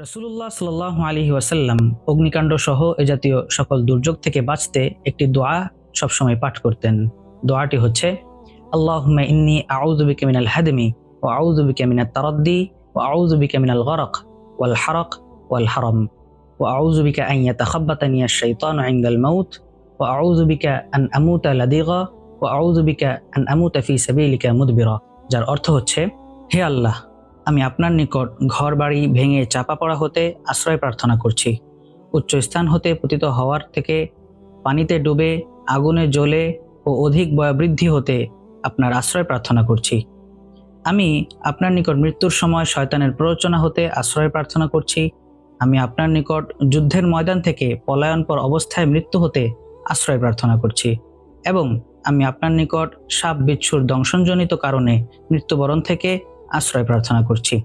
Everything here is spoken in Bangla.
রাসূলুল্লাহ সাল্লাল্লাহু আলাইহি ওয়াসাল্লাম অগ্নিকাণ্ড সহ এ জাতীয় সকল দুর্যোগ থেকে বাঁচতে একটি দোয়া সবসময় পাঠ করতেন। দোয়াটি হচ্ছে, আল্লাহুম্মা ইন্নী আউযু বিকা মিনাল হাদমি ওয়া আউযু বিকা মিনাত তারাদ্দি ওয়া আউযু বিকা মিনাল গরক ওয়াল হারাক ওয়াল হারাম ওয়া আউযু বিকা আন ইয়াতাখাব্বাতানি আশ-শাইতানু ইনদাল মাউত ওয়া আউযু বিকা আন আমুতা লাদিগা ওয়া আউযু বিকা আন আমুতা ফি সাবিলিকা মুদবিরা। যার অর্থ হচ্ছে, হে আল্লাহ, আমি আপনার নিকট ঘর বাড়ি ভেঙে চাপা পড়া হতে আশ্রয় প্রার্থনা করছি, উচ্চ স্থান হতে পতিত হওয়ার থেকে, পানিতে ডুবে, আগুনে জ্বলে ও অধিক বয়োবৃদ্ধি হতে আপনার আশ্রয় প্রার্থনা করছি। আমি আপনার নিকট মৃত্যুর সময় শয়তানের প্ররোচনা হতে আশ্রয় প্রার্থনা করছি। আমি আপনার নিকট যুদ্ধের ময়দান থেকে পলায়নপর অবস্থায় মৃত্যু হতে আশ্রয় প্রার্থনা করছি, এবং আমি আপনার নিকট সাপ বিচ্ছুর দংশনজনিত কারণে মৃত্যুবরণ থেকে আশ্রয় প্রার্থনা করছি।